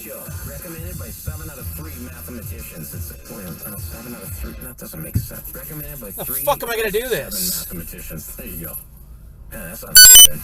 Show. Recommended by 7 out of 3 mathematicians. It's 7 out of 3. That doesn't make sense. Recommended by 3. The fuck am I gonna do this? 7 mathematicians. There you go. Yeah, that's not good.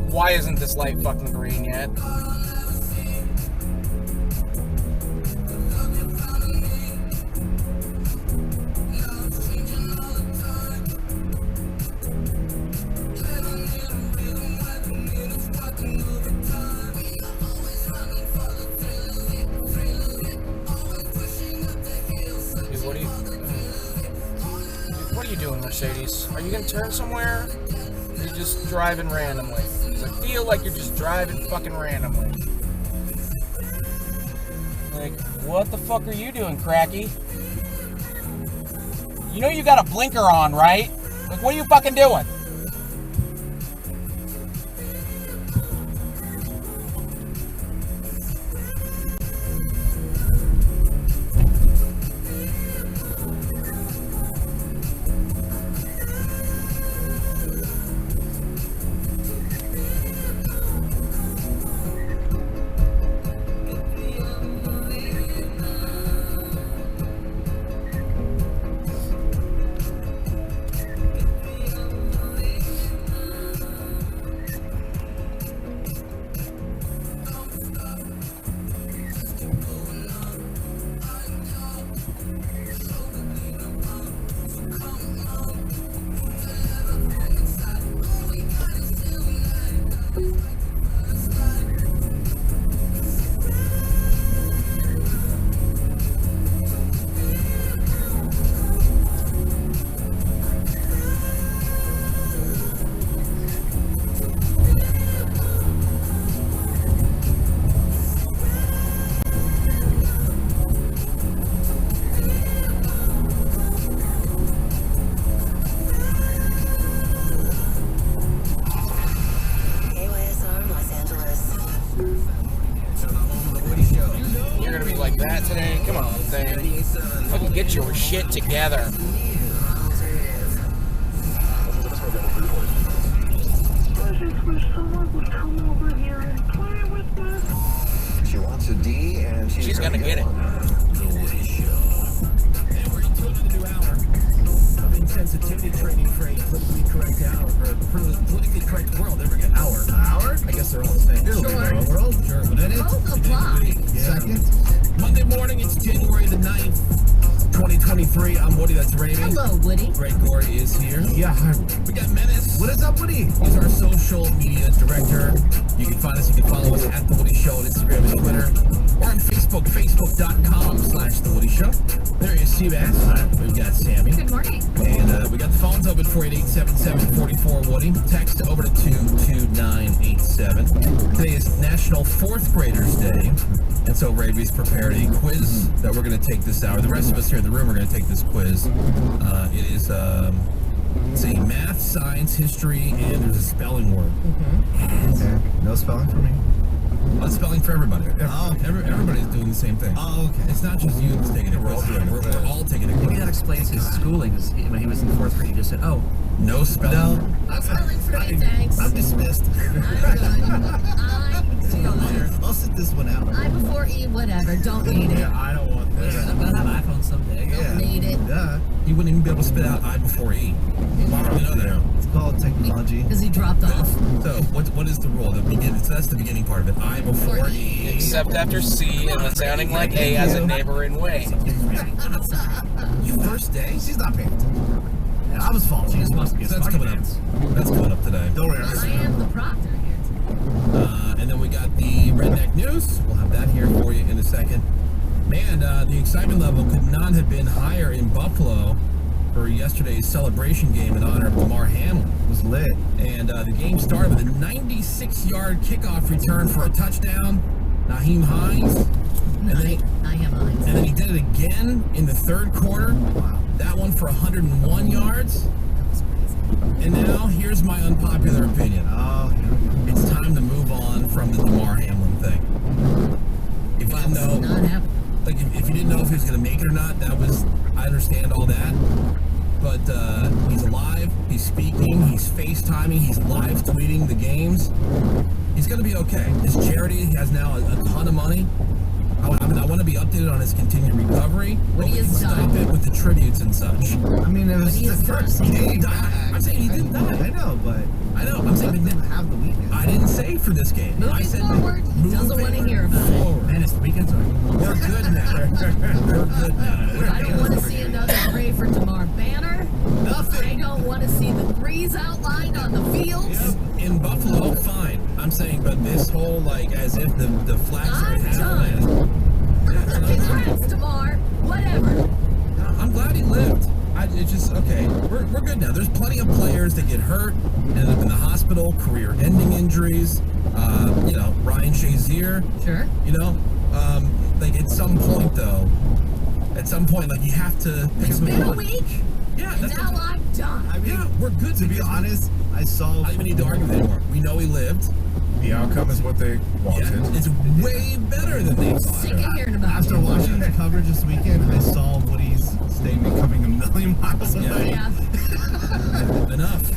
Why isn't this light fucking green yet? What are you doing, Mercedes? Are you gonna turn somewhere? Or are you just driving randomly? I feel like you're just driving fucking randomly. Like, what the fuck are you doing, Cracky? You know you got a blinker on, right? Like, what are you fucking doing? That today? Come on, thing. Fucking get your shit together. I just wish someone would come over here and play with us. She wants a D, and she's gonna get it. The Woody Show. And we're into the new hour of insensitivity training for a politically correct hour, or a politically correct world. Ever get hour? Hour? I guess they're all the same. It'll be the world. Sure, but it is. Both apply. Yeah. Second. Monday morning, it's January the 9th, 2023. I'm Woody, that's Raymond. Hello, Woody. Gregory is here. Yeah, hi. We got Menace. What is up, Woody? He's our social media director. You can find us, you can follow us at The Woody Show on Instagram and Twitter. Or on Facebook, facebook.com/The Woody Show. There is Seabass. We've got Sammy. Good morning. And we got the phones open for you at 877-44-WOODY. Text over to 22987. Today is National 4th Graders Day. And so Raby's prepared a quiz that we're going to take this hour. The rest of us here in the room are going to take this quiz. It is it's a math, science, history, and there's a spelling word. Okay. No spelling for me? Spelling for everybody. Oh, okay. Everybody's doing the same thing. Oh, okay. It's not just you that's taking a quiz. We're all taking a quiz. Maybe that explains his schooling. When he was in 4th grade, he just said, oh, no spelling. No spelling for me, thanks. I'm dismissed. I'm good. I feel better. I'll sit this one out. I before E, whatever. Don't need it. Yeah, I don't want this. I'm gonna have iPhone someday. Don't need it. Yeah. He wouldn't even be able to spit out I before E. Why don't we know that? It's called technology. Because he dropped off. So what is the rule? So that's the beginning part of it. I before E. Except after C and when sounding like A has a neighboring way. You first day? She's not paying attention. Yeah, I was following. She just wants to be a That's smart coming up. pants. That's coming up today. Don't worry. Well, I am the proctor here today. And then we got the Redneck News. We'll have that here for you in a second. Man, the excitement level could not have been higher in Buffalo for yesterday's celebration game in honor of Lamar Hamlin. It was lit. And the game started with a 96-yard kickoff return for a touchdown. Naheem Hines. And then he did it again in the third quarter. Wow. That one for 101 yards. And now, here's my unpopular opinion. Oh, here we go. It's time to move on from the Lamar Hamlin thing. If you didn't know, Not happening. like if you didn't know if he was going to make it or not, I understand all that. But he's alive, he's speaking, he's FaceTiming, he's live tweeting the games. He's going to be okay. His charity has now a ton of money. I want to be updated on his continued recovery. What he but we has can stop done. it with the tributes and such. I mean, it was he the is first done. He game. didn't die. I'm saying he didn't die. I know, but I know. I'm saying he he didn't didn't. have the weekend. I didn't say for this game. I Moving said forward, he doesn't want to hear about it. forward. Man, it's the weekend, so We're good now. We're good now. I don't want to see another Pray for Tamar banner. I don't want to see the threes outlined on the fields. Yep. In Buffalo, fine. I'm saying, but this whole like as if the flags are I'm happening. done. Congrats, Tamar. Whatever. I'm glad he lived. It's just okay. We're good now. There's plenty of players that get hurt, end up in the hospital, career-ending injuries. Ryan Shazier. Sure. Like at some point though, like you have to. It's been a week, Yeah. and That's now I'm done. I mean, yeah. We're good. to be because honest, I saw. I don't even need to argue anymore. We know he lived. The outcome is what they wanted. Yeah, it's way better than they Sick thought. of hearing about After it. watching the coverage this weekend, I saw Woody's statement coming a million miles away. Yeah. Enough.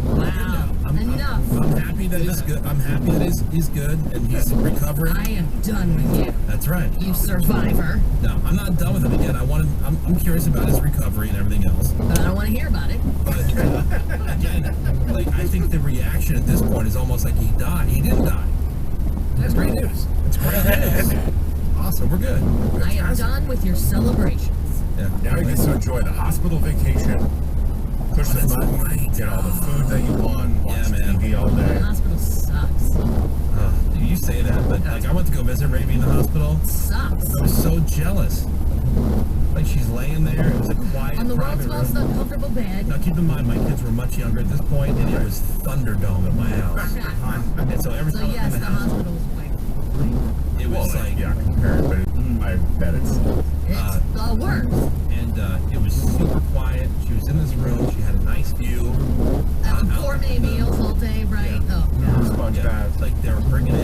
Wow. Enough. I'm happy that he's good. I'm happy that he's good and he's recovering. I am done with you, That's right. you survivor. No, I'm not done with him again. I'm curious about his recovery and everything else. But I don't want to hear about it. But again, like I think the reaction at this point is almost like he died. He didn't die. that's great news. It's great news. Awesome. We're good. I am done with your celebrations. Yeah. Now you get to enjoy the hospital vacation. Push the That's button, right. get all the food that you want, watch Yeah, man. TV all The day. hospital sucks. You say that, but like I went to go visit Ravi in the hospital. Sucks. I was so jealous. Like she's laying there. It was a quiet, On the world's private most room. uncomfortable bed. Now keep in mind, my kids were much younger at this point, and it was Thunderdome at my house. And so every So time I yes, was in the the house, hospital was way. it was like, yeah, compared, but I bet it's. It's the worst. and it was super quiet. She was in this room. She had a nice view. Gourmet meals all day, right? Oh, yeah. Sponge bath. Like they were bringing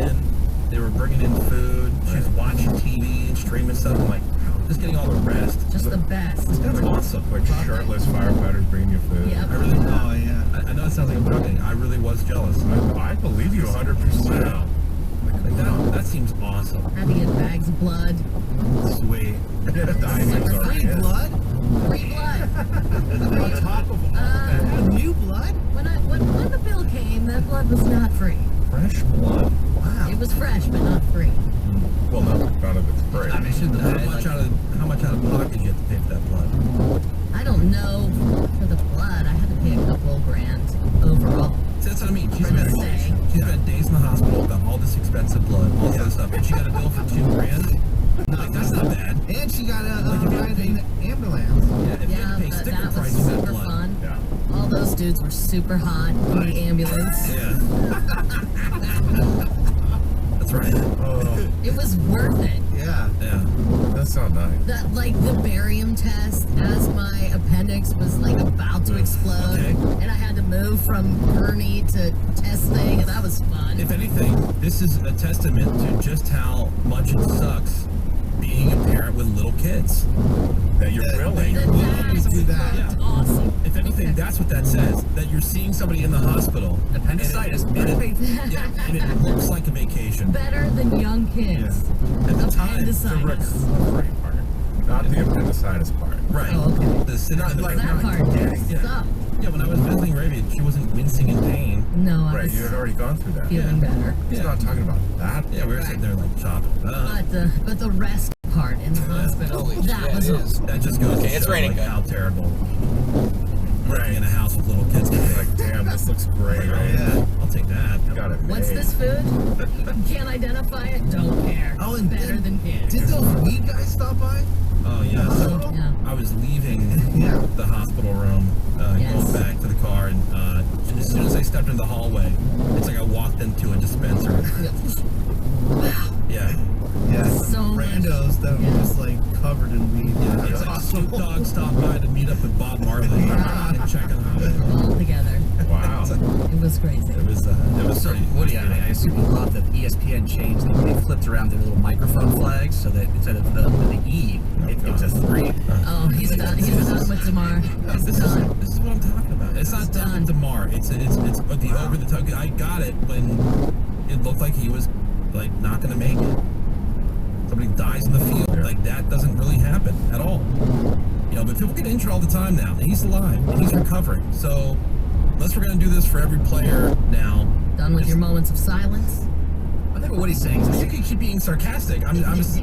in food. She was watching TV and streaming stuff. I'm like, just getting all the rest. Just the best. That's awesome. Like shirtless firefighters bringing you food. Yep. I really, Oh yeah. I know it sounds like I'm joking. I really was jealous. I believe you 100%. Wow. Like that seems awesome. Had to get bags of blood. Sweet. Diamonds are Free in. blood? Free blood. On top of all that, new blood? When the bill came, that blood was not free. Fresh blood. Wow. It was fresh, but not free. Well, no, none of it's free. I mean, should the How bed, much like, out of pocket you have to pay for that blood? I don't know for the blood. I had to pay a couple of grand overall. See, that's what I mean. She's For the spent stay. days in the hospital, got all this expensive blood, all this other stuff, and she got a bill for $2,000. Like that's not bad. And she got a Like, if you ride pay- in the ambulance. Yeah, if you Yeah, had to pay but sticker that was price for that super blood. fun. Yeah. All those dudes were super hot in the ambulance. Yeah. That's right. It was worth it. Yeah. Yeah. That's not nice. That like the barium test as my appendix was like about to explode, Okay. and I had to move from gurney to test thing, and that was fun. If anything, this is a testament to just how much it sucks being a parent with little kids. That you're willing. Let's do that. Yeah. Awesome. If anything, that's what that says. That you're seeing somebody in the hospital. Appendicitis. And it looks like a vacation. Better than young kids. At the time, The Appendicitis. recovery part, not the appendicitis part. right. Oh, okay. Not like That part sucked. Yeah, when I was visiting Ravi, she wasn't wincing in pain. No, I Right, was you had already gone through that. feeling better. He's not talking about that. Yeah, we were sitting there like chopping. But the rest part in the hospital, Holy that shit, was it all. is. That just goes to it's show, raining like, good. how terrible working in a house with little kids can be. Like, damn, this looks great. Yeah. I'll take that. You got it made. What's this food? Can't identify it? Don't care. Oh, and Better than kids. Did those weed guys stop by? Oh yeah. So Yeah. I was leaving Yeah. the hospital room, Yes. going back to the car, and as soon as I stepped in the hallway, it's like I walked into a dispensary. Yeah. Yeah. So much. Randos that were Yeah. just like covered in weed. It's That's like awesome. Snoop Dogg stopped by to meet up with Bob Marley and check on him. All together. Wow. It was crazy. It was So, pretty. Woody, I assume you thought that ESPN changed. They flipped around their little microphone flags so that instead of the E, it was a 3. Oh, he's done. He's done with Damar. He's done. This is what I'm talking about. It's not done with Damar. It's the over the top. I got it when it looked like he was like not going to make it. Somebody dies in the field. Like that doesn't really happen at all. You know, but people get injured all the time now. And he's alive and he's recovering. So unless we're going to do this for every player now. Done with your moments of silence. I think what he's saying is You can keep being sarcastic. I'm just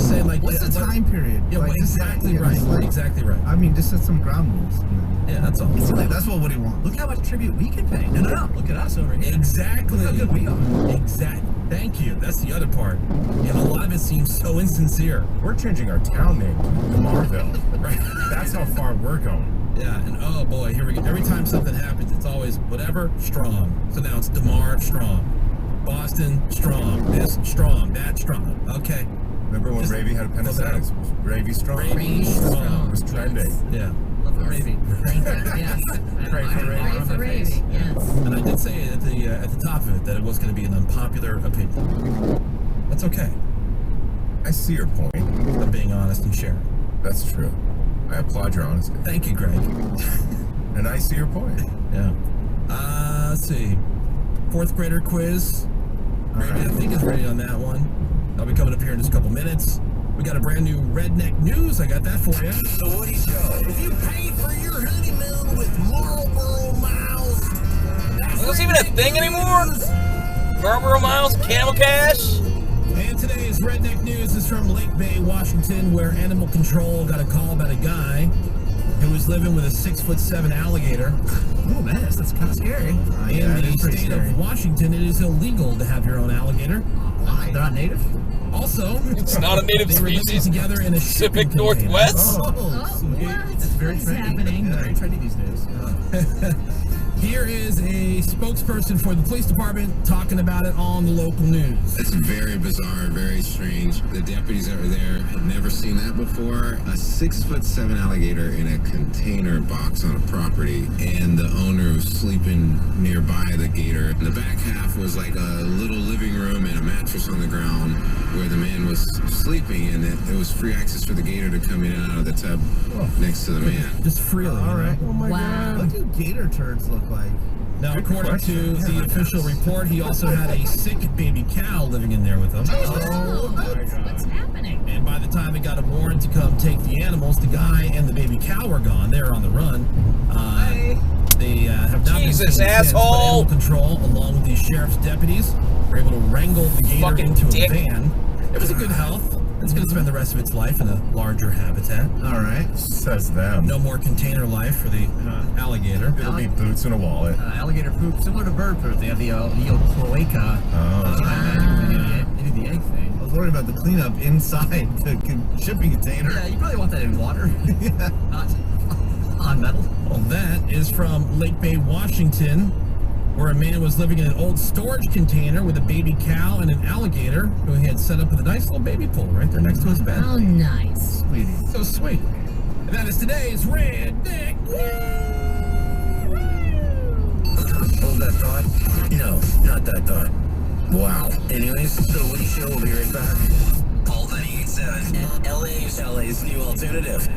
saying, like, What's the time period? Yeah, Like, exactly yeah, right. just like- Exactly right. I mean, just set some ground rules. You know? Yeah, that's all. That's what Woody wants. look how much tribute we can pay. No. Look at us over here. Exactly. Look how good we are. Exactly. Thank you. That's the other part. And a lot of it seems so insincere. We're changing our town name to Marville. Right. That's how far we're going. Yeah, and oh boy, here we go. Every time something happens, it's always whatever, strong. So now it's DeMar, strong. Boston, strong. This, strong. That, strong. Okay. Remember when Just Ravy had appendicitis? Ravy strong. Ravy strong. It was trending. Yeah. Love the Ravy. Yes. Pray for Ravy. Pray for Ravy. Yes. And I did say at the top of it that it was going to be an unpopular opinion. That's okay. I see your point. I'm being honest and sharing. That's true. I applaud your honesty. Thank you, Greg. And I see your point. Yeah. Let's see. Fourth grader quiz. Ravy, I think, is ready on that one. I'll be coming up here in just a couple minutes. We got a brand new redneck news. I got that for you. The Woody Show. If you paid for your honeymoon with Marlboro Miles, Is this even a thing anymore? Marlboro Miles, Camel Cash? And today's redneck news is from Lake Bay, Washington, where animal control got a call about a guy who was living with a 6'7" alligator. Oh man, that's kind of scary. In the state of Washington, it is illegal to have your own alligator. Why? They're not native? Also, It's not a native they were living species. together in a shipping Pacific container. Northwest? Oh, sweet. what? It's very What's trendy. happening? Yeah, very trendy these days. Here is a spokesperson for the police department talking about it on the local news. It's very bizarre, very strange. The deputies that were there had never seen that before. A 6'7" alligator in a container box on a property, and the owner was sleeping nearby the gator. And the back half was like a little living room and a mattress on the ground where the man was sleeping, and it was free access for the gator to come in and out of the tub next to the man. Just freely. All right. You know? Wow. What do gator turds look like? Now, according to the official report, he also had a sick baby cow living in there with him. Oh, what's happening? And by the time they got a warrant to come take the animals, the guy and the baby cow were gone. They were on the run. They have not Jesus, been seen since, but asshole. animal control, along with these sheriff's deputies, were able to wrangle the gator Fucking into dick. a van. It was a good health. It's going to spend the rest of its life in a larger habitat. All right. Says them. No more container life for the alligator. It'll be boots and a wallet. Alligator poop, similar to bird poop. They have the cloaca. Oh. They do the egg thing. I was worried about the cleanup inside the shipping container. Yeah, you probably want that in water, not on metal. Well, that is from Lake Bay, Washington, where a man was living in an old storage container with a baby cow and an alligator who he had set up with a nice little baby pool right there next to his bed. Oh, nice. Sweetie. So sweet. And that is today's Redneck News. Hold that thought? No, not that thought. Wow. Anyways, the Woody Show will be right back. All 98.7. LA's new alternative.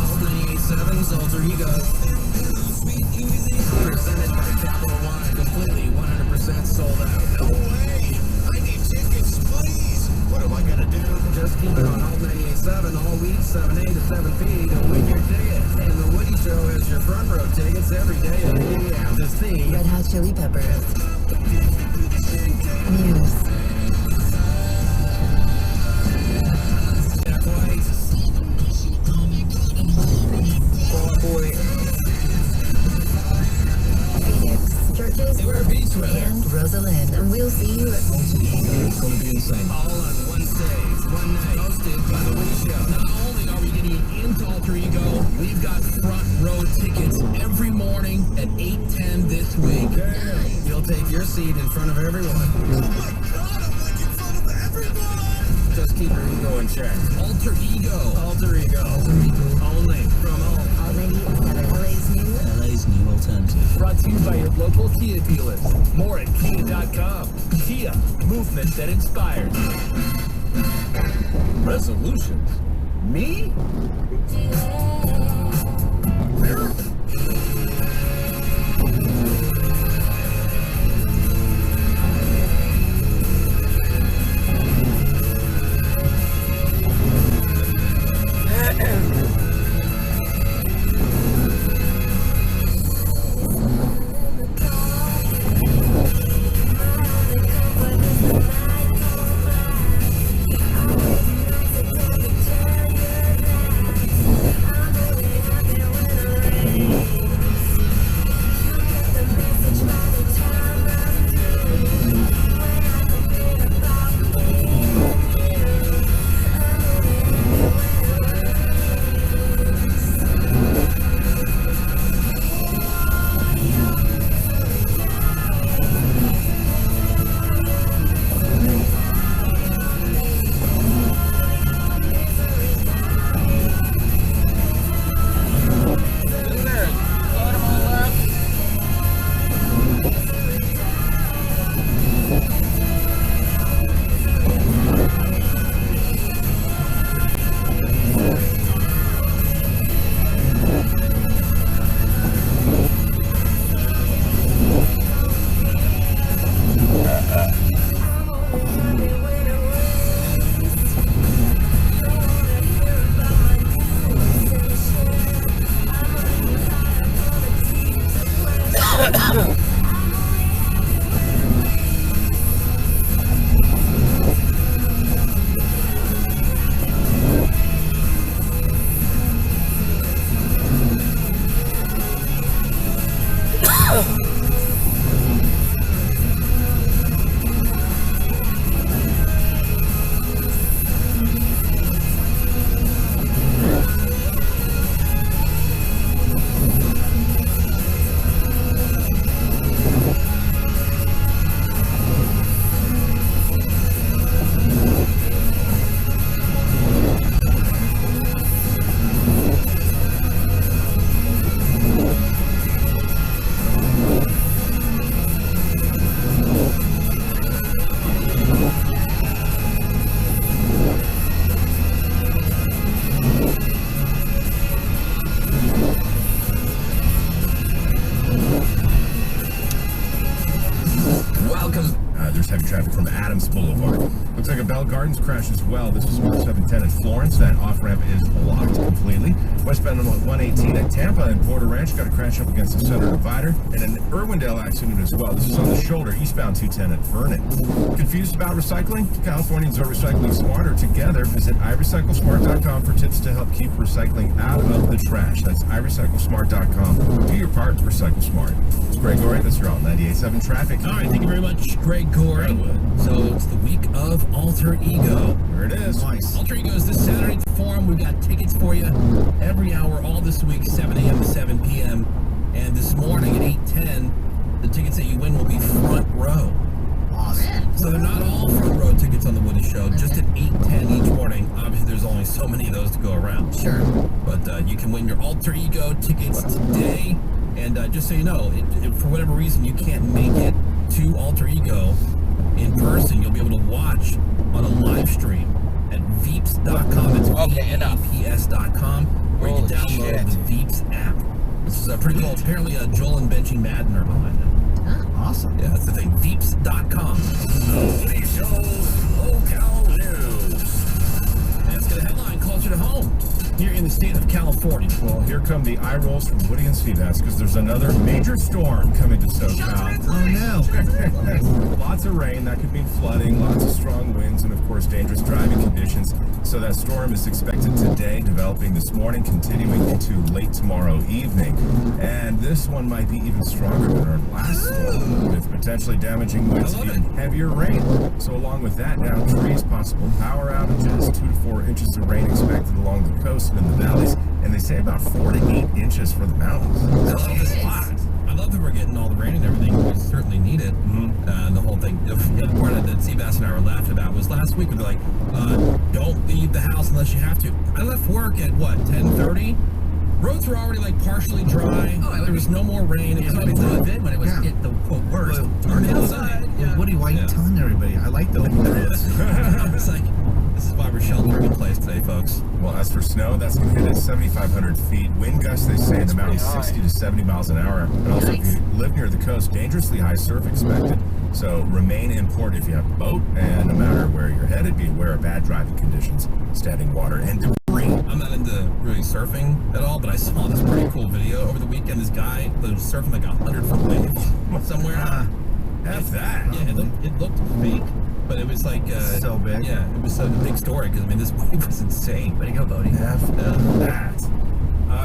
All 98.7's Alter Ego. Presented by Capital One. Completely 100% sold out. No way! I need tickets, please! What am I gonna do? Just keep it on Alt 98.7 all week, 7 A to 7 P to win your ticket. And the Woody Show has your front row tickets every day at 8 a.m. to see Red Hot Chili Peppers. Muse. Jack White. Fall Out Boy. Phoenix. Churches. They wear beach weather. And Rosalind. And we'll see you at It's going to be insane. All on one stage, one night, hosted by the Woody Show. Not only are we getting into Alter Ego, we've got front row tickets every morning at 8:10 this week. You'll take your seat in front of everyone. Oh my god, I'm like in front of everyone! Just keep your ego in check. Alter Ego. Alter Ego. Only from Alt. Alt 98.7. LA's new alternative. Brought to you by your local Kia dealers. More at Kia.com. Kia, movement that inspires. Resolutions? Me? heavy traffic from Adams Boulevard. Looks like a Bell Gardens crash as well. This is 710 at Florence. That off-ramp is blocked completely. Westbound on 118 at Tampa and Porter Ranch got a crash up against the center divider. And an Irwindale accident as well. This is on the shoulder, eastbound 210 at Vernon. Confused about recycling? Californians are recycling smarter. Together, visit iRecycleSmart.com for tips to help keep recycling out of the trash. That's iRecycleSmart.com. Do your part, recycle smart. It's Gregory. That's your Alt 98.7 traffic. All right, thank you very much, Gregory. So it's the week of Alter Ego. There it is. Nice. Alter Ego is this Saturday at the Forum. We've got tickets for you every hour, all this week, 7 a.m. to 7 p.m. And this morning at 8:10, the tickets that you win will be front row. Awesome. So they're not all front row tickets on the Woody Show, just at 8:10 each morning. Obviously, there's only so many of those to go around. Sure. But you can win your Alter Ego tickets today. And just so you know, if for whatever reason you can't make it to Alter Ego in person, you'll be able to watch on a live stream at veeps.com. It's Okay, enough. veeps.com, where you can Holy download shit. the Veeps app, which is pretty cool. Apparently, Joel and Benji Madden are behind it. Awesome. Yeah, that's the thing. Veeps.com. Woody Show's local news. Let's get a headline closer to home. Here in the state of California. Well, here come the eye rolls from Woody and Seabass because there's another major storm coming to SoCal. Oh no. Lots of rain, that could mean flooding, lots of strong winds, and of course dangerous driving conditions. So that storm is expected today, developing this morning, continuing into late tomorrow evening. And this one might be even stronger than our last storm, with potentially damaging winds and even heavier rain. So along with that, down trees, possible power outages, 2 to 4 inches of rain expected along the coast and in the valleys, and they say about 4 to 8 inches for the mountains. I love this a lot. I love that we're getting all the rain and everything. We certainly need it. And the whole thing, the other part that Seabass and I were laughing about was last week. We were like, don't leave the house unless you have to. I left work at what, 10:30? Roads were already like partially dry. There was no more rain. It was already done when it was at the quote worst. Turn outside. Well, Woody, why are you telling everybody? I like the roads. It's like, this is why we're sheltering in place today, folks. Well, as for snow, that's going to hit at 7,500 feet. Wind gusts, they say, in the mountains, 60 to 70 miles an hour. And also, if you live near the coast, dangerously high surf expected. So remain in port if you have a boat, and no matter where you're headed, be aware of bad driving conditions, standing water, and debris. I'm not into really surfing at all, but I saw this pretty cool video over the weekend. This guy was surfing like 100-foot wave somewhere. F that. Yeah, it looked fake, but it was like So big. Yeah, it was a big story because I mean this wave was insane. Way to go, Bodie. F that.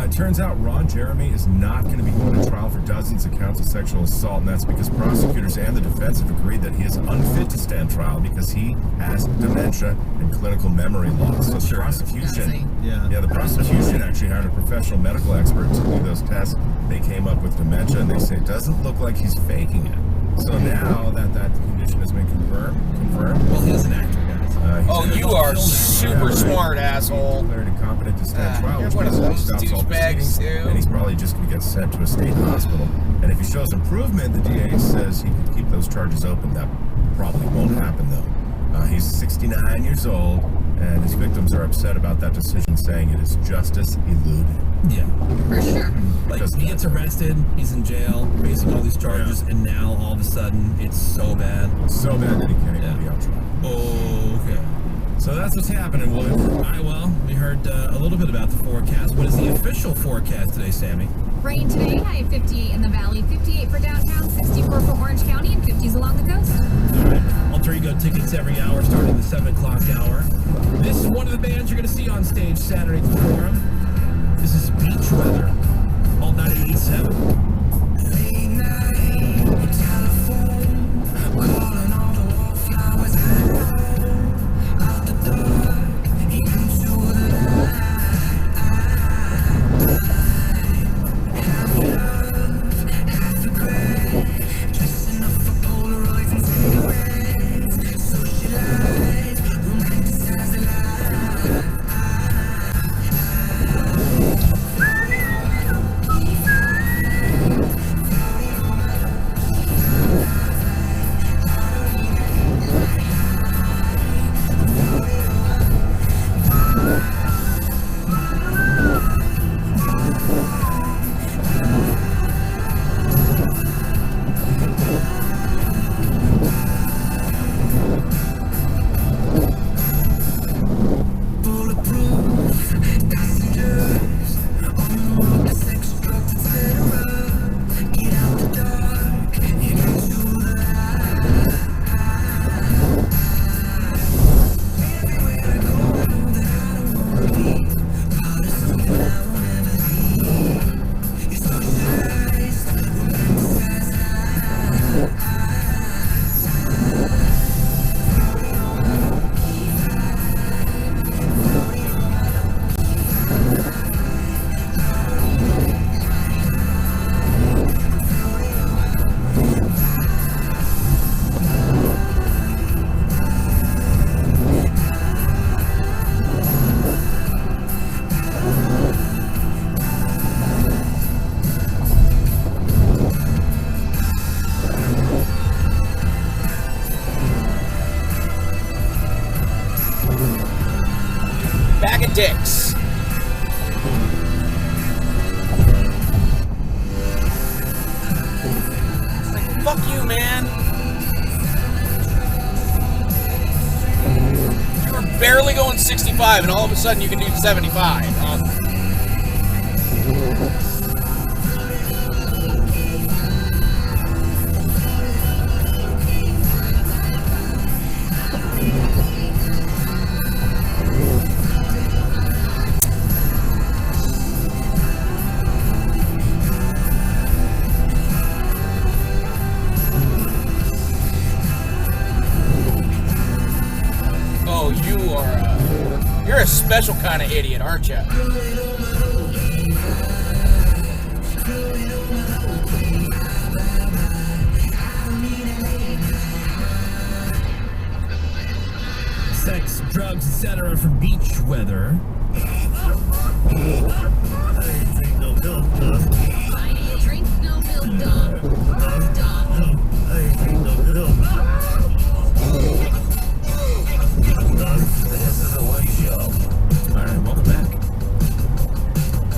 It turns out Ron Jeremy is not going to be going to trial for dozens of counts of sexual assault, and that's because prosecutors and the defense have agreed that he is unfit to stand trial because he has dementia and clinical memory loss. So the prosecution, the prosecution actually hired a professional medical expert to do those tests. They came up with dementia, and they say it doesn't look like he's faking it. So now that condition has been confirmed. Well, he is an actor, guys. You are super smart, asshole. Declared incompetent to stand trial, you're which one of means those stops all douchebags, proceedings, too. and he's probably just going to get sent to a state hospital. And if he shows improvement, the DA says he could keep those charges open. That probably won't happen, though. He's 69 years old, and his victims are upset about that decision, saying it is justice eluded. Yeah, For sure. like he gets arrested, he's in jail, facing all these charges, and now all of a sudden it's so bad. So bad that he can't even be on trial. Okay. So that's what's happening, Wood. All right, well, we heard a little bit about the forecast. What is the official forecast today, Sammy? Rain today, high of 58 in the valley, 58 for downtown, 64 for Orange County, and 50s along the coast. All right. Alter Ego tickets every hour, starting the 7 o'clock hour. This is one of the bands you're going to see on stage Saturday at the Forum. This is Beach Weather, all 98.7. dicks. It's like, fuck you, man. You were barely going 65, and all of a sudden you can do 75. Oh, you're a special kind of idiot, aren't you? Sex, drugs, etc. for beach weather. I drink no milk, dog. Alright, welcome back.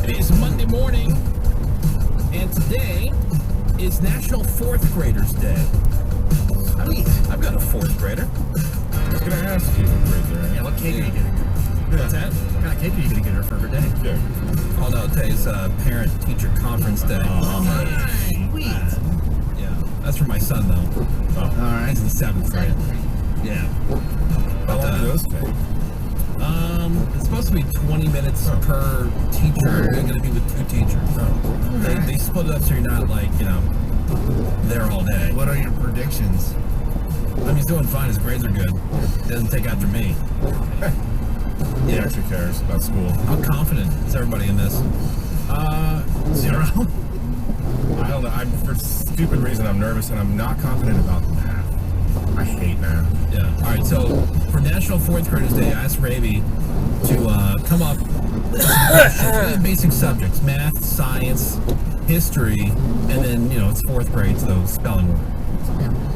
It is Monday morning, and today is National Fourth Graders Day. Sweet. I've got a fourth grader. I was going to ask you what grade they're in. Yeah, what cake are you getting her? What's that? What kind of cake are you going to get her for her day? Yeah. Oh no, today's parent-teacher conference day. Sweet. Yeah, that's for my son though. Oh. Alright. He's in 7th grade. Yeah. How long do those take? It's supposed to be 20 minutes per teacher. They're going to be with 2 teachers. They split it up so you're not like, there all day. What are your predictions? I mean, he's doing fine. His grades are good. He doesn't take after me. He actually cares about school. How confident is everybody in this? 0. I don't know. For stupid reason, I'm nervous and I'm not confident about math. I hate math. Yeah. All right. So for National Fourth Graders Day, I asked Ravi to come up with some basic subjects: math, science, history, and then it's 4th grade, so spelling word.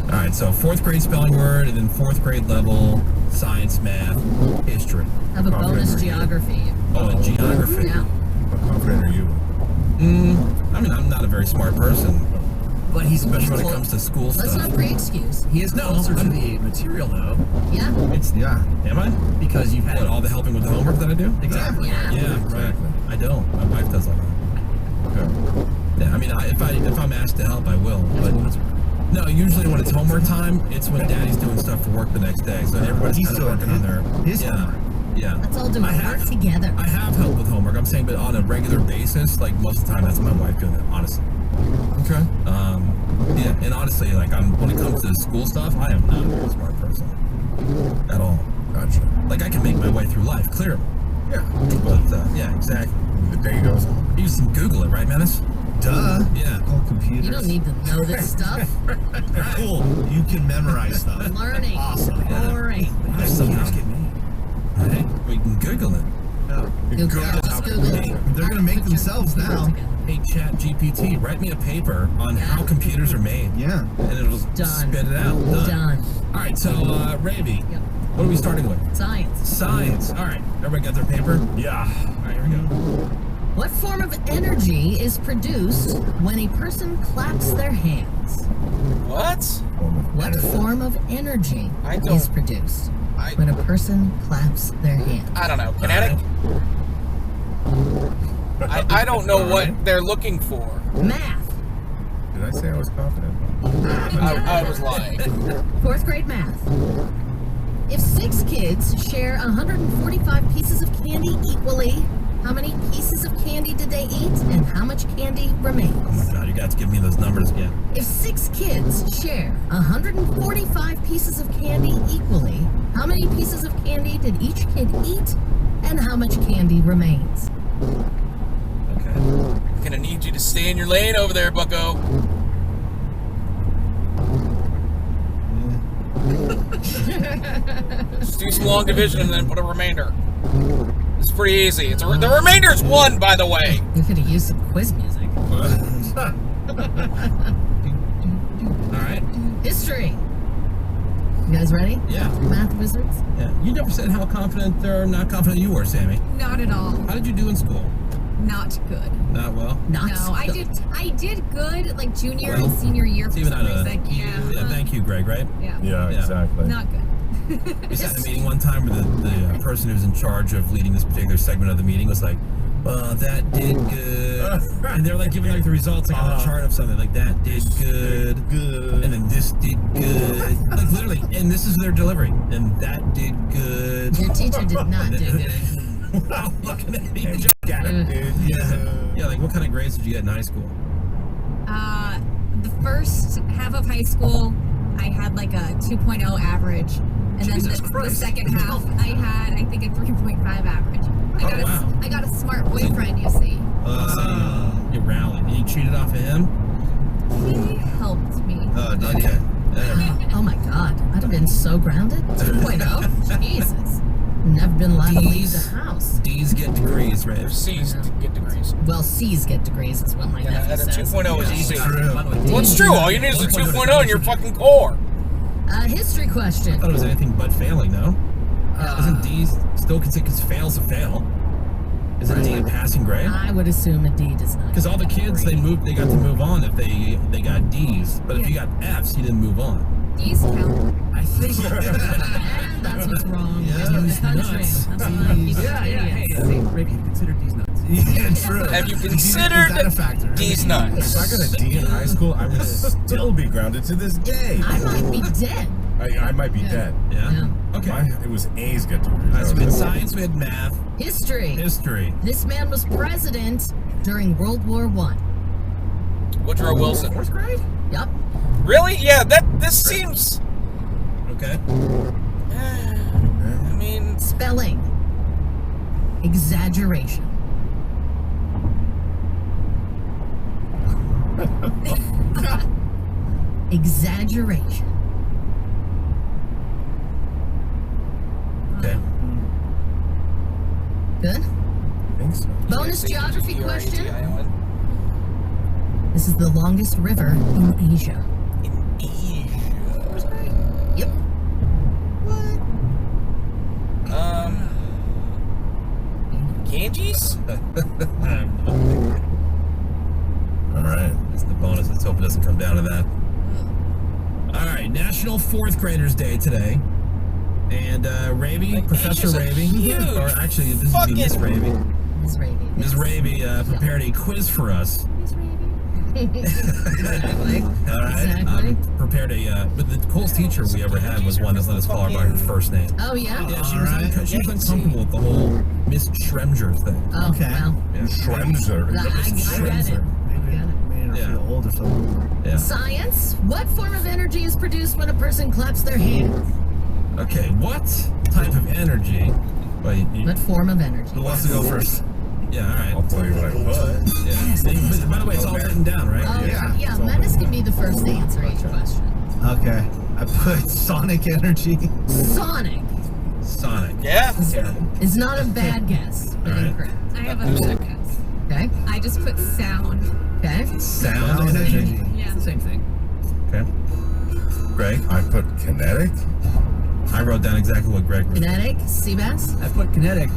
All right. So 4th grade spelling word, and then 4th grade level science, math, history. Have a bonus geography. Oh, and geography. Yeah. How confident are you? I mean, I'm not a very smart person, But he's especially when it comes to school Let's stuff. not pre-excuse. He is closer to the material though, Yeah. Am I? because you've had What, all the helping with the homework that I do? exactly. Yeah. Yeah, Exactly. right. I don't. My wife does all that. Okay. Yeah, I mean, if I'm asked to help, I will. But no, usually when it's homework time, it's when Daddy's doing stuff for work the next day. So everybody's He's kind of doing working on their his yeah, yeah. Let's all do our work together. I have help with homework. I'm saying, but on a regular basis, like most of the time, that's my wife doing it. Honestly. Okay. Yeah, and honestly, like when it comes to school stuff, I am not a very smart person at all. Gotcha. Like I can make my way through life clearly. Yeah. But yeah, exactly. The day goes on. You just Google it, right, Menace? Duh. Yeah. All computers. You don't need to know this stuff. Cool. You can memorize stuff. Learning. Awesome. Boring. How somehow get me. Right? We can Google it. Google. Just Google it. They're gonna make themselves now. Hey, Chat GPT, write me a paper on how computers are made. Yeah. And it'll Done. spit it out. Done. All right, so Ravi, Yep. what are we starting with? Science. Science. All right, everybody got their paper? Yeah. All right, here we go. What form of energy is produced when a person claps their hands? What? What form of energy I is don't- produced I- when a person claps their hands? I don't know. Kinetic? I don't know what they're looking for. Math. Did I say I was confident? I was lying. 4th grade math. If 6 kids share 145 pieces of candy equally, how many pieces of candy did they eat and how much candy Oh remains? my God, you got to give me those numbers again. If 6 kids share 145 pieces of candy equally, how many pieces of candy did each kid eat and how much candy remains? Okay. I'm gonna need you to stay in your lane over there, bucko. Just do some long division and then put a remainder. It's pretty easy. The remainder's 1, by the way. You could have used some quiz music. All right. History. You guys ready? Yeah. Math wizards? Yeah. You never said how confident or not confident you were, Sammy. Not at all. How did you do in school? Not good. Not well? Not No, I did good like junior and senior year for Even some out of reason. yeah, thank you, Greg, right? Yeah. Yeah, exactly. Not good. We sat in a meeting one time where the person who's in charge of leading this particular segment of the meeting was like, well, that did good. And they're like giving like the results like on a chart of something like that did good. And then this did good. Like literally, and this is their delivery. And that did good. Your teacher did not do good. Wow, looking at me. Got it, dude. Yeah, like what kind of grades did you get in high school? The first half of high school, I had like a 2.0 average. And Jesus then the Christ. second half, I had, I think, a 3.5 average. I got a smart boyfriend, you see. You rallied. And you cheated off of him? He helped me. Okay. Oh my god, I'd have been so grounded. 2.0? Jesus. Never been allowed to leave the house. D's get degrees, right? C's get degrees. Well, C's get degrees is what my nephew And a says. 2.0 is easy. True. Well, it's true. All you need is a 2.0 in your fucking core. History question. I thought it was anything but failing, no? Isn't D still considered, because fail's a fail? Isn't D a passing grade? I would assume a D does not. Because all the kids, they got to move on if they got D's. But if you got F's, you didn't move on. D's count. I think. And that's what's wrong Yeah, with it's the country. nuts. That's why people Yeah, are yeah. Hey, idiots. Ray, have you considered these nuts? Yeah, true. Have you Is that a considered factor? D's nuts? If I got a D in high school, I would still be grounded to this day. I might be dead. I might be dead. Yeah. Okay. It was A's get degrees. All right, so we had science, we had math, History. history. This man was president during World War I. Woodrow Wilson. Fourth grade? Yup. Really? Yeah, this seems... Okay. I mean... Spelling. Exaggeration. Exaggeration. Okay. Good. I think so. Bonus geography ERATI question. Island. This is the longest river in Asia. Yep. Ganges? All right. That's the bonus. Let's hope it doesn't come down to that. All right, National Fourth Graders Day today. And Ravi, Professor Asia's a Ravi, huge or actually this would be Miss Ravi. Ms. Raby. Ms. Ravi prepared a quiz for us. Exactly. All right. Exactly. Prepared a, but the coolest teacher we ever had was one that let us call her by her first name. Oh, yeah? Yeah, she was uncomfortable with the whole Miss Schremger thing. Oh, Okay. well. Yeah. Schremser. I get it. Made her Yeah. feel old or something. Yeah. Science. What form of energy is produced when a person claps their hands? Okay, what type of energy? Wait, What form of energy? Who wants to go first? yeah, all right. I'll tell you what I put. Yeah. But by the way, it's all written down, right? Oh, Yeah. yeah. Menace can be the first to answer each question. Okay. I put sonic energy. Sonic Sonic. Yeah. is not a bad guess, but All right. incorrect. I have a better guess. Okay. I just put sound. Okay. Sound energy. Yeah. It's the same thing. Okay. Greg? I put kinetic. I wrote down exactly what Greg wrote. Kinetic. Seabass. I put kinetic.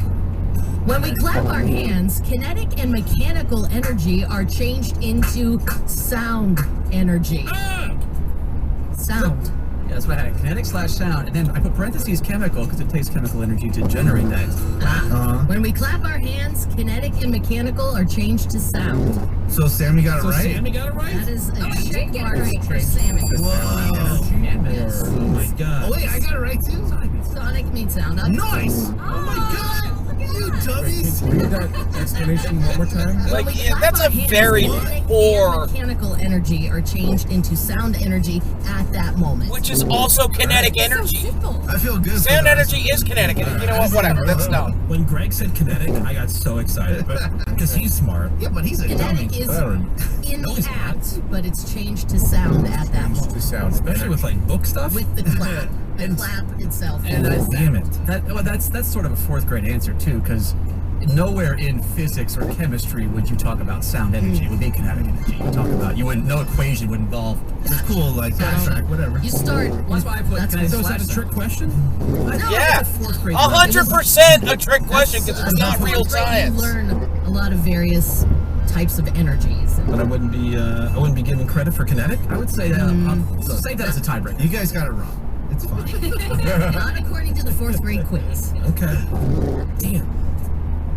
When we clap our hands, kinetic and mechanical energy are changed into sound energy. Sound. Yeah, that's what I had. Kinetic / sound. And then I put parentheses chemical because it takes chemical energy to generate that. When we clap our hands, kinetic and mechanical are changed to sound. So Sammy got it So right? Sammy got it That right? is a I did check get it mark right. for Sammy. Whoa. Yes. Oh my god. Oh wait, I got it right too? Sonic means sound. Up. Nice! Oh my god! You dummies! Read that explanation one more time. When Like, we yeah, clap that's our a hands, very kinetic poor... and mechanical energy are changed into sound energy at that moment. Which is also kinetic So energy. simple. I feel good. Sound energy is kinetic. And you know what? Whatever. That's dumb. When Greg said kinetic, I got so excited. Because he's smart. Yeah, but he's a dummy. Kinetic is I don't in the act, but it's changed to sound at that The moment. sound Especially with like book stuff. With the clap. The clap itself. And Damn it. that's sort of a fourth grade answer too, because nowhere in physics or chemistry would you talk about sound energy. It would be kinetic energy. You talk about, no equation would involve. It's cool, like abstract, whatever. You start. That's why I put. That's Can I So is slash that a trick question? Yeah, 100% a trick question because it's not real science. You learn a lot of various types of energies. But I wouldn't be given credit for kinetic. I would say that. Say that as a tiebreaker. You guys got it wrong. It's fine. Not according to the 4th grade quiz. Okay. Damn.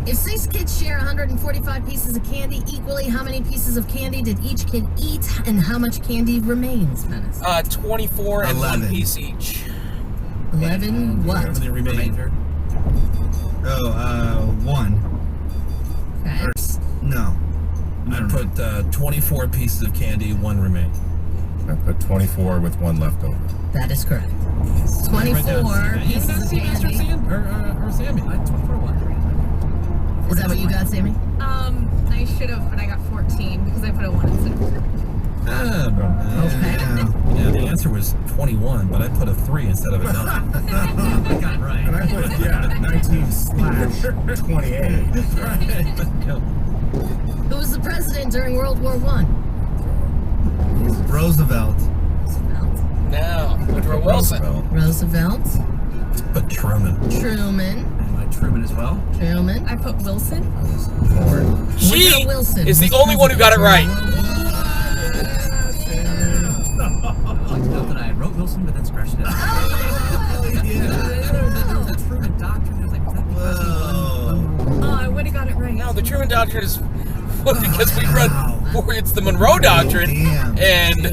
If 6 kids share 145 pieces of candy equally, how many pieces of candy did each kid eat, and how much candy remains, Menace? 24 and 11. 1 piece each. 11 what? How many remainder? Oh, 1. Okay. No. I put 24 pieces of candy, 1 remain. I put 24 with 1 left over. That is correct. 24 pieces of candy. Or Sammy. I 24 1. Is that what you got, Sammy? I should have, but I got 14 because I put a 1 instead of 2. Okay. Yeah, the answer was 21, but I put a 3 instead of a 9. I got it right. And I put, 19/28. Who was the president during World War I? Roosevelt. No, Woodrow Wilson. Roosevelt. But Truman. Truman. And my Truman as well. Truman. I put Wilson. She Woodrow Wilson is the was only one who got it right. Note that I wrote Wilson, but then scratched it out. The Truman Doctrine was like, was that because he won? Oh, I would have got it right. No, the Truman Doctrine is because we read, it's the Monroe Doctrine, Damn. and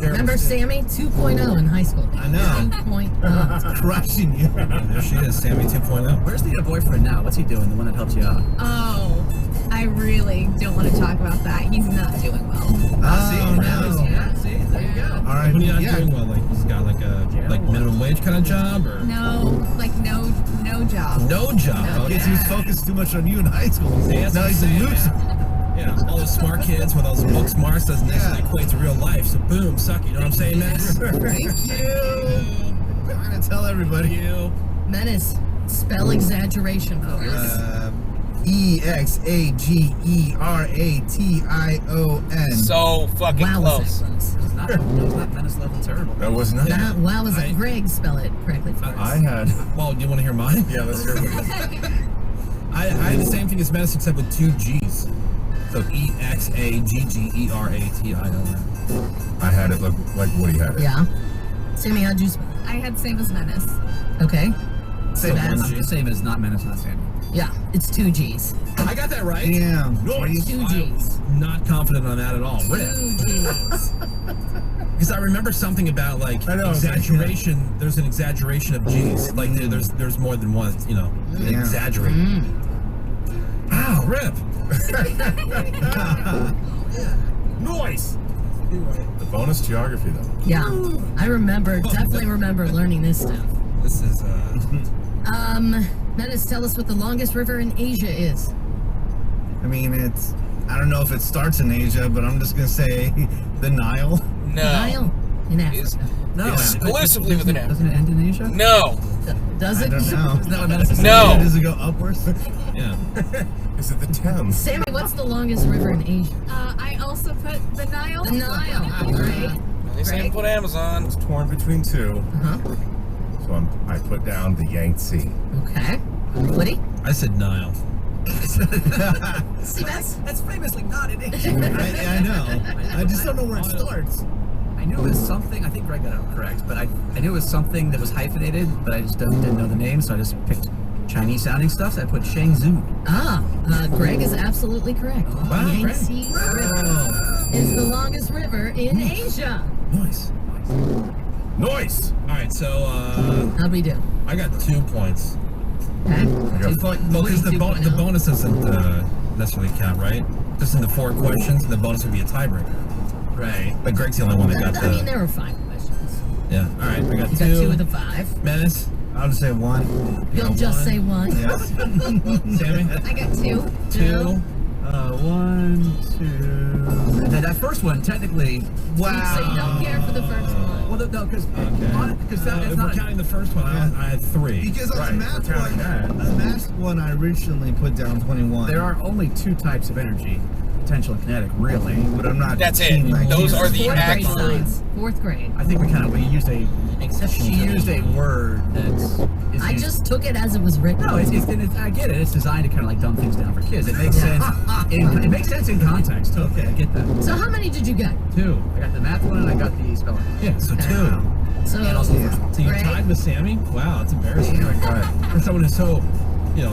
Remember Sammy 2.0 in high school? I know. 2.0. Crushing you. There she is, Sammy 2.0. Where's the boyfriend now? What's he doing? The one that helped you out? Oh, I really don't want to talk about that. He's not doing well. Oh, no. Yeah, see? There you go. All right. When you're not Yeah. doing well, like he's got like a minimum wage kind of job, or No, like no job. no job. No. Okay. Guess he was focused too much on you in high school. See, that's Now what he's a I'm saying, loser. man. Yeah, all those smart kids with all those book smarts doesn't necessarily equate to real life. So boom, suck. You know what I'm saying, Max? Thank you. I'm trying to tell everybody. Menace, spell exaggeration for us. EXAGERATION. so fucking Wow, close. It's not Menace level terrible. That was not. That, wow, was it Greg spell it correctly for us? I had. Well, do you want to hear mine? Yeah, let's hear it. I had the same thing as Menace except with 2 G's. So EXAGGERATION. I had it like Woody had it. Yeah. Sammy, how'd you spell I had same as Menace. it? Okay. So That's- one G. The same as not Menace, not Sandy. Yeah, it's 2 G's. I got that right. Damn. Nice. 2 I G's. was not confident on that at all. 2 G's. Because I remember something about like I know, exaggeration. There's an exaggeration of G's. Like there's more than one. You know, Yeah. exaggerate. Ow, rip. Noise. The bonus geography though. Yeah, I definitely remember learning this stuff. This is Menace, tell us what the longest river in Asia is. I mean, I don't know if it starts in Asia, but I'm just going to say the Nile. No, Nile in Is- Africa. No, exclusively with an M. Doesn't it end in Asia? No, Does I it? don't know. Isn't that what Menace is No. Does it go upwards? yeah. Is it the Thames? Sammy, what's the longest river in Asia? I also put the Nile. The Nile. Right. they say put I Amazon. was torn between 2, Uh-huh. so I put down the Yangtze. Okay. Woody? I said Nile. See, That's famously not in Asia. I know. I just don't know where it starts. I knew it was something. I think Greg got it correct, but I knew it was something that was hyphenated, but I just didn't know the name, so I just picked Chinese sounding stuff. So I put Shangzhou. Greg is absolutely correct. Wow, The Yangtze River is the longest river in Asia. Nice. Noise. All right, so How'd we do? I got 2 points. Okay. I got 2 points. Well, because the 2.0. bonus doesn't necessarily count, right? Just in the 4 questions, and the bonus would be a tiebreaker. Right. But Greg's the only one that got I mean, the. there were 5 questions. Yeah. All right, I got You 2. got 2 of the 5. Menace. I'll just say 1. You'll just say 1. Yes. Sammy. I got 2. 2. 1, 2. That first one, technically. So you don't care for the first one. Well, no, because If we're counting the first one, I had 3. Because on Right, the math we're counting that. one, on the math one, I originally put down 21. there are only 2 types of energy, potential and kinetic, really. but I'm not. That's it. seeing like Those you. are the Fourth grade actual. science. Fourth grade. I think we used a Exceptional. she used a word that's. I just took it as it was written. No, it's I get it. It's designed to kind of like dumb things down for kids. It makes sense. It makes sense in context too. Okay, I get that. So how many did you get? 2. I got the math one and I got the spelling. Yeah, so 2. So And also the first one. So you Greg? tied with Sammy? Wow, that's embarrassing. Oh my God. For someone who's so,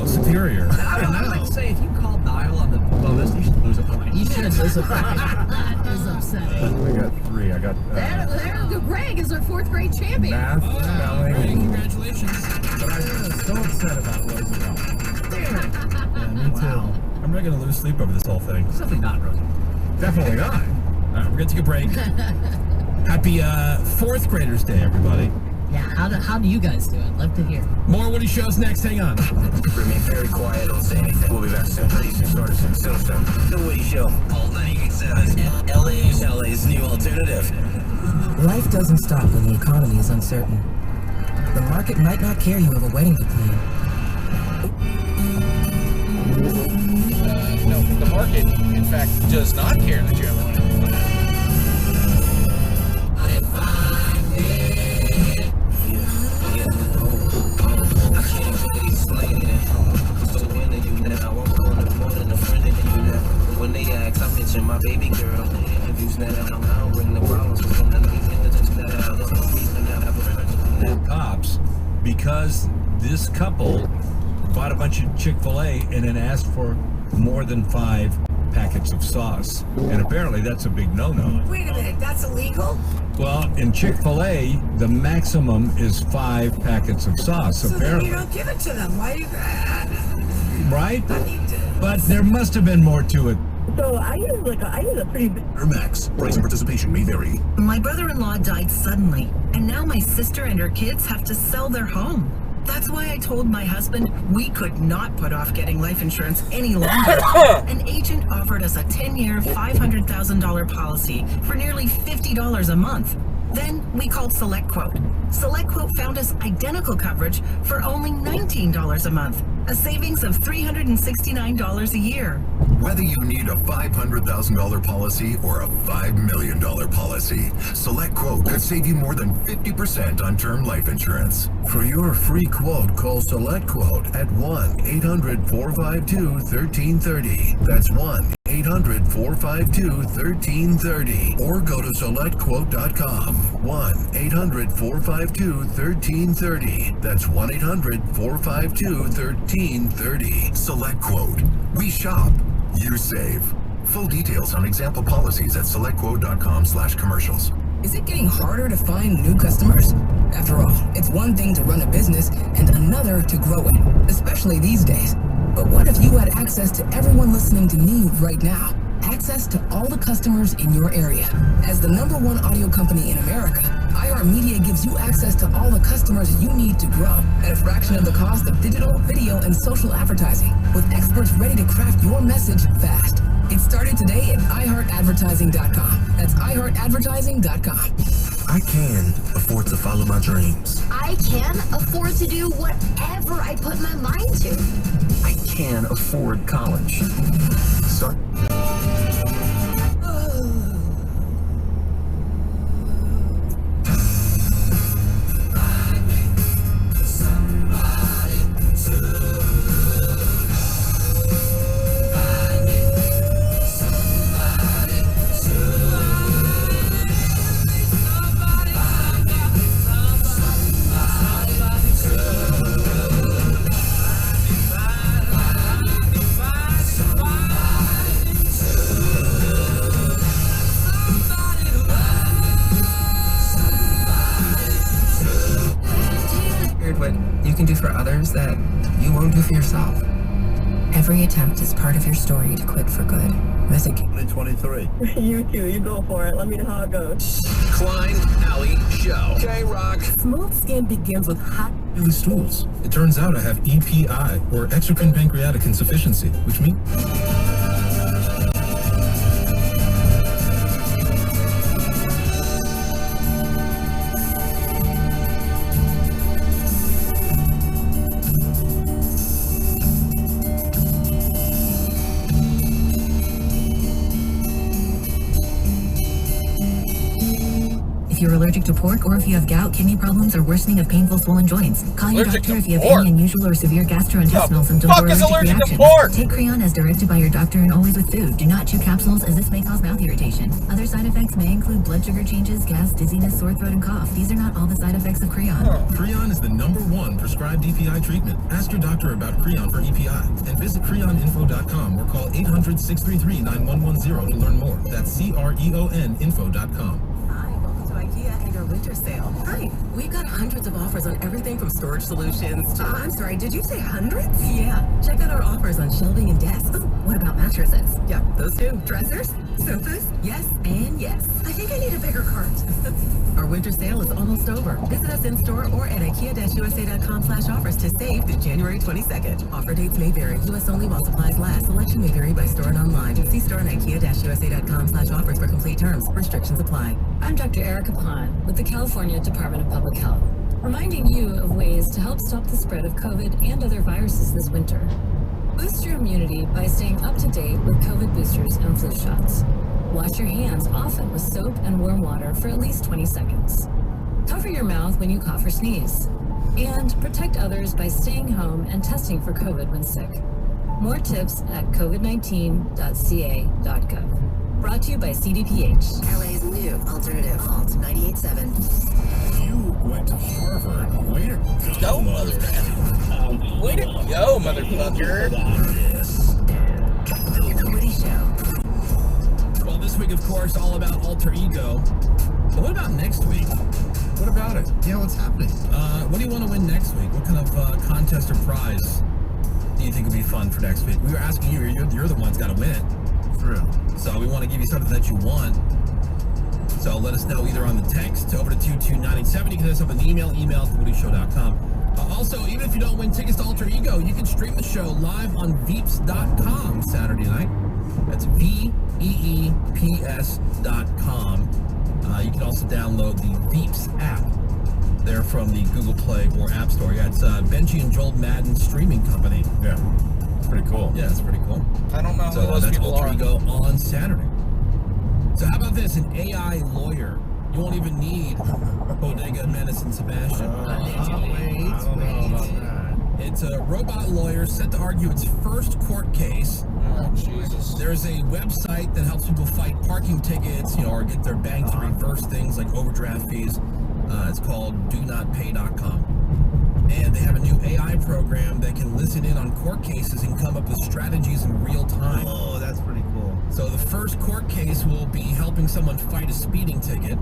superior. I would like to say if you call Dial on the bonus, you should lose a point. you should lose a point. That is upsetting. I got 3. I got There, Greg is our fourth grade champion. math, spelling, Hey, congratulations. but I'm so upset about Roosevelt. Yeah, me too. Wow. I'm not going to lose sleep over this whole thing. Something not Roosevelt. Definitely not. All right, we're going to take a break. Happy 4th Graders Day, everybody. Yeah, how do you guys do it? Love to hear. More Woody Shows next. Hang on. Remain very quiet, don't say anything. We'll be back soon. Please, started soon. The Woody Show. All 98.7. LA's new alternative. Life doesn't stop when the economy is uncertain. The market might not care you have a wedding to plan. No, the market, in fact, does not care that you have a wedding. When they ask, I mention my baby girl. If you snap out, I'll bring the problems. Cops, because this couple bought a bunch of Chick-fil-A and then asked for more than 5 packets of sauce. And apparently that's a big no-no. Wait a minute, that's illegal? Well, in Chick-fil-A, the maximum is 5 packets of sauce, So then apparently. you don't give it to them. Why do you... Right? But there must have been more to it. So I use a pretty big. Max, price and participation may vary. My brother-in-law died suddenly, and now my sister and her kids have to sell their home. That's why I told my husband we could not put off getting life insurance any longer. An agent offered us a 10-year, $500,000 policy for nearly $50 a month. Then we called SelectQuote. SelectQuote found us identical coverage for only $19 a month, a savings of $369 a year. Whether you need a $500,000 policy or a $5 million policy, SelectQuote could save you more than 50% on term life insurance. For your free quote, call SelectQuote at 1-800-452-1330. That's 1-800-452-1330. Or go to SelectQuote.com. 1-800-452-1330. That's 1-800-452-1330. SelectQuote. We shop. You save. Full details on example policies at SelectQuote.com/commercials. Is it getting harder to find new customers? After all, it's one thing to run a business and another to grow it, especially these days. But what if you had access to everyone listening to me right now? Access to all the customers in your area. As the #1 audio company in America, iHeartMedia gives you access to all the customers you need to grow at a fraction of the cost of digital, video, and social advertising, with experts ready to craft your message fast. Get started today at iHeartAdvertising.com. That's iHeartAdvertising.com. I can afford to follow my dreams. I can afford to do whatever I put my mind to. I can afford college. So What you can do for others that you won't do for yourself. Every attempt is part of your story to quit for good. Visit 23. You too. You go for it. Let me know how it goes. Klein Alley Show. K-Rock. Smooth skin begins with hot The stools. It turns out I have EPI, or exocrine pancreatic insufficiency, which means you're allergic to pork or if you have gout, kidney problems, or worsening of painful swollen joints. Call your Allergic doctor to if you have pork? any unusual or severe gastrointestinal symptoms fuck or is allergic to reactions. pork? Take Creon as directed by your doctor and always with food. Do not chew capsules as this may cause mouth irritation. Other side effects may include blood sugar changes, gas, dizziness, sore throat, and cough. These are not all the side effects of Creon. Creon is the #1 prescribed EPI treatment. Ask your doctor about Creon for EPI and visit creoninfo.com or call 800-633-9110 to learn more. That's CREONinfo.com. Hi, welcome to IKEA and our winter sale. Hi, we've got hundreds of offers on everything from storage solutions to... I'm sorry, did you say hundreds? Yeah, check out our offers on shelving and desks. Oh, what about mattresses? Yeah, those too. Dressers? Sofas? Yes, and yes. I think I need a bigger cart. Our winter sale is almost over. Visit us in-store or at IKEA-USA.com/offers to save through January 22nd. Offer dates may vary. U.S. only while supplies last. Selection may vary by store and online. See store on IKEA-USA.com/offers for complete terms. Restrictions apply. I'm Dr. Erica Pahn with the California Department of Public Health, reminding you of ways to help stop the spread of COVID and other viruses this winter. Boost your immunity by staying up to date with COVID boosters and flu shots. Wash your hands often with soap and warm water for at least 20 seconds. Cover your mouth when you cough or sneeze. And protect others by staying home and testing for COVID when sick. More tips at covid19.ca.gov. Brought to you by CDPH. LA's new alternative. Alt 98.7. You went to Harvard. Way to Go, motherfucker. Way to go, motherfucker. The Woody Show. Well, this week, of course, all about alter ego. But what about next week? What about it? Yeah, what's happening? What do you want to win next week? What kind of contest or prize do you think would be fun for next week? We were asking you. You're the one's got to win it. True. So we want to give you something that you want. So let us know either on the text over to 22987. You can hit us up an email at thewoodyshow.com. Also, even if you don't win tickets to Alter Ego, you can stream the show live on Veeps.com Saturday night. That's VEEPS.com. You can also download the Veeps app there from the Google Play or App Store. Yeah, it's Benji and Joel Madden streaming company. Yeah, it's pretty cool. Yeah, it's pretty cool. I don't know who So those that's people Alter are. Ego on Saturday. So how about this? An AI lawyer. You won't even need Bodega Menace and Sebastian. I don't know about that. It's a robot lawyer set to argue its first court case. Oh, Jesus. There's a website that helps people fight parking tickets, or get their bank to reverse things like overdraft fees. It's called donotpay.com. And they have a new AI program that can listen in on court cases and come up with strategies in real time. Oh, that's pretty cool. So the first court case will be helping someone fight a speeding ticket.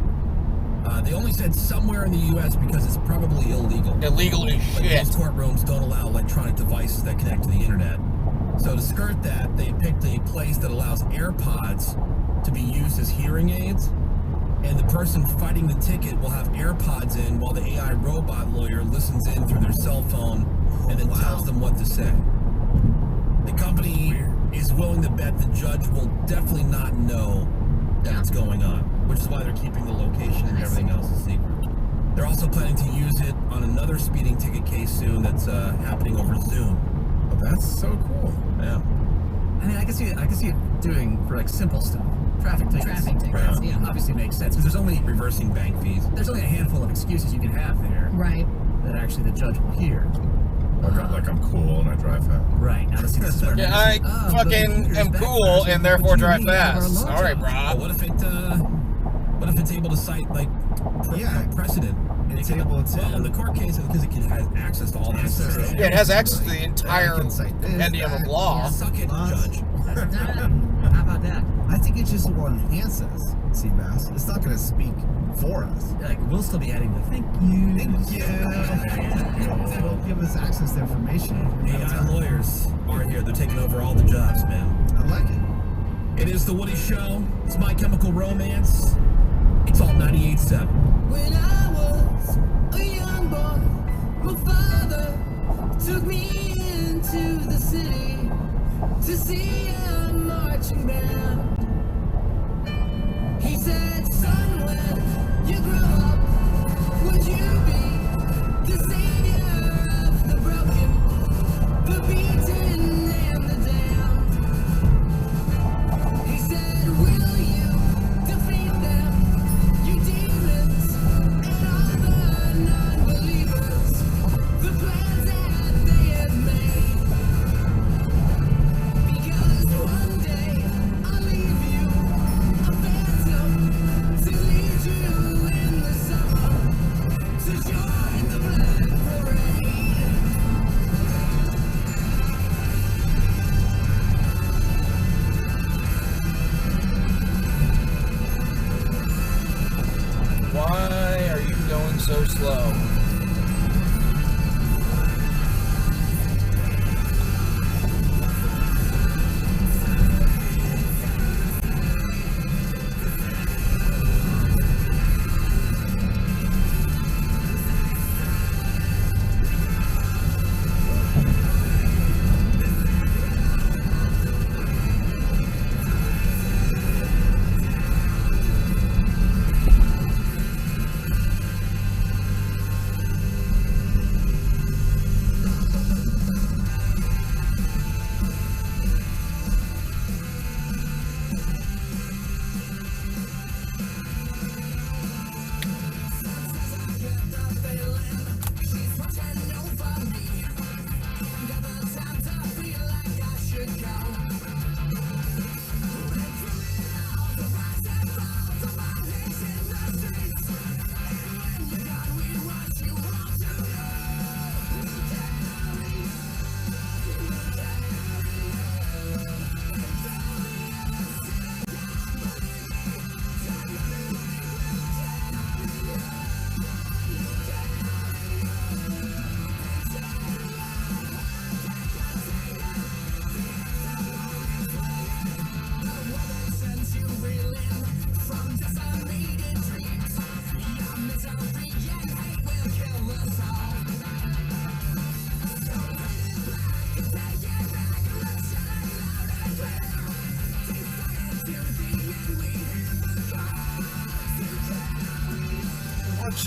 They only said somewhere in the U.S. because it's probably illegal. Illegal as shit. Most courtrooms don't allow electronic devices that connect to the internet. So to skirt that, they picked a place that allows AirPods to be used as hearing aids. And the person fighting the ticket will have AirPods in while the AI robot lawyer listens in through their cell phone and then tells them what to say. The company is willing to bet the judge will definitely not know that it's going on, which is why they're keeping the location and everything else a secret. They're also planning to use it on another speeding ticket case soon that's happening over Zoom. Oh, that's so cool. Yeah. I mean, I can see it doing for like simple stuff. Traffic tickets. Right. Yeah, obviously makes sense because there's only reversing bank fees. There's only a handful of excuses you can have there. Right. That actually the judge will hear. Like I'm cool and I drive fast. Right. Now, see, this is where Yeah, I fucking am cool and therefore drive fast. All right, bro. What if it's able to cite precedent? It's able to. Well, in the court case, because it has access to all that stuff. Yeah, it has access to the entire compendium of law. Suck it, judge. How about that? I think it just will enhance us, Seabass. It's not going to speak for us. Like, we'll still be adding the thank you. It'll give us access to information. AI lawyers are here. They're taking over all the jobs, man. I like it. It is The Woody Show. It's My Chemical Romance. It's all 98.7. When I was a young boy, my father took me into the city to see a marching band. He said, son, when you grow up, would you be the savior of the broken, the beaten, and the damned? He said, will you defeat them, you demons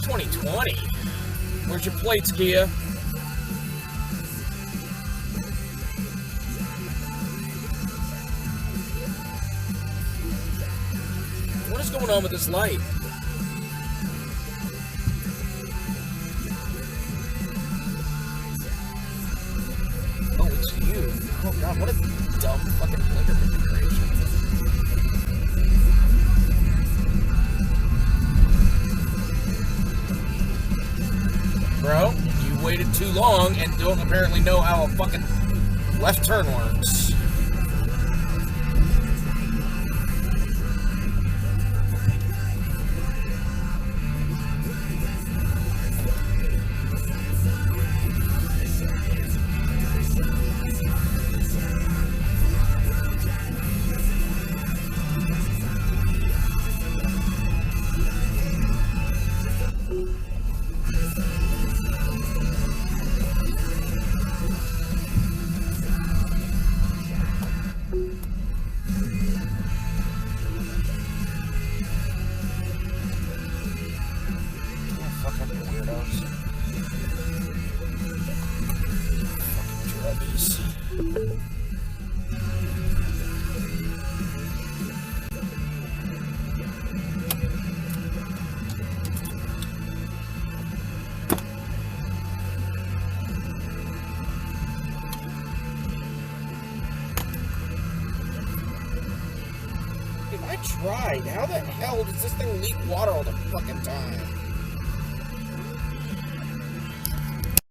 2020. Where's your plates, Kia? What is going on with this light? Oh, it's you. Oh god, what a dumb fucking blinker configuration. Bro, you waited too long and don't apparently know how a fucking left turn works. I tried. How the hell does this thing leak water all the fucking time?